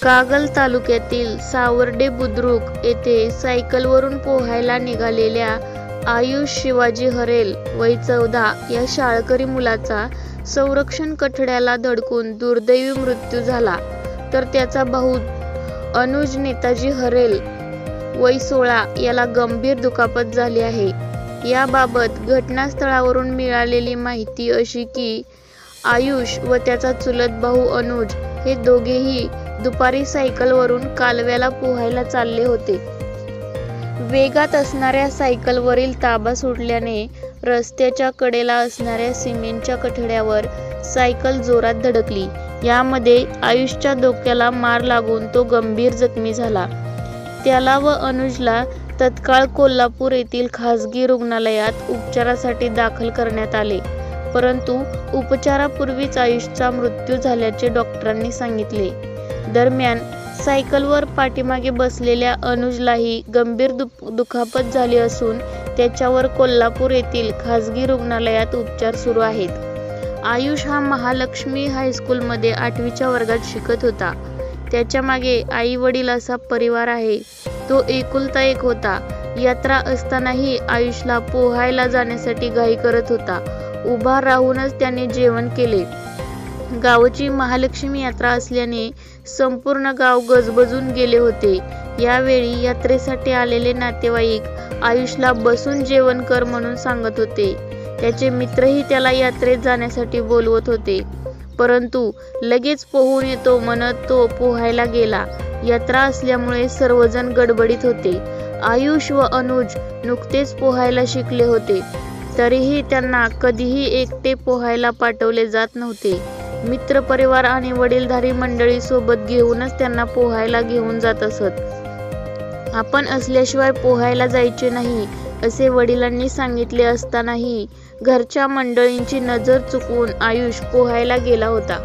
कागल तालुक्यातील सावर्डे बुद्रुक येथे सायकलवरून पोहायला निघालेल्या आयुष शिवाजी हरेल वय 14 या शाळकरी मुलाचा संरक्षण कठड्याला धडकून दुर्दैवी मृत्यू झाला, तर त्याचा भाऊ अनुज नेताजी हरेल वय 16 याला गंभीर दुखापत झाली आहे. याबाबत घटनास्थळावरून मिळालेली माहिती अशी की आयुष व त्याचा चुलत भाऊ अनुज हे दोघेही दुपारी सायकलवरून कालव्याला पोहायला चालले होते. वेगात असणाऱ्या सायकलवरील ताबा सुटल्याने रस्त्याच्या कडेला असणाऱ्या सिमेंटच्या कठड्यावर सायकल जोरात धडकली. यामध्ये आयुषच्या डोक्याला मार लागून तो गंभीर जखमी झाला. त्याला व अनुजला तत्काळ कोल्हापूर येथील खासगी रुग्णालयात उपचारासाठी दाखल करण्यात आले, परंतु उपचारापूर्वीच आयुषचा मृत्यू झाल्याचे डॉक्टरांनी सांगितले. दरम्यान सायकलवर पाठीमागे बसलेल्या अनुजलाही गंभीर दुखापत झाली असून त्याच्यावर कोल्हापूर येथील खासगी रुग्णालयात उपचार सुरू आहेत. आयुष हा महालक्ष्मी हायस्कूलमध्ये 8वीच्या वर्गात शिकत होता. त्याच्या मागे आई वडील असा परिवार आहे. तो एकुलता एक होता. यात्रा असतानाही आयुषला पोहायला जाण्यासाठी घाई करत होता. उभा राहूनच त्याने जेवण केले. गावची महालक्ष्मी यात्रा असल्याने संपूर्ण गाव गजबजून गेले होते. यावेळी यात्रेसाठी आलेले नातेवाईक आयुषला बसून जेवण कर म्हणून सांगत होते. त्याचे मित्रही त्याला यात्रेत जाण्यासाठी बोलवत होते, परंतु लगेच पोहून येतो म्हणत तो पोहायला गेला. यात्रा असल्यामुळे सर्वजण गडबडीत होते. आयुष व अनुज नुकतेच पोहायला शिकले होते, तरीही त्यांना कधीही एकटे पोहायला पाठवले जात नव्हते. मित्रपरिवार आणि वडीलधारी मंडळी सोबत घेऊनच त्यांना पोहायला घेऊन जात असत. आपण असल्याशिवाय पोहायला जायचे नाही असे वडिलांनी सांगितले असतानाही घरच्या मंडळींची नजर चुकवून आयुष पोहायला गेला होता.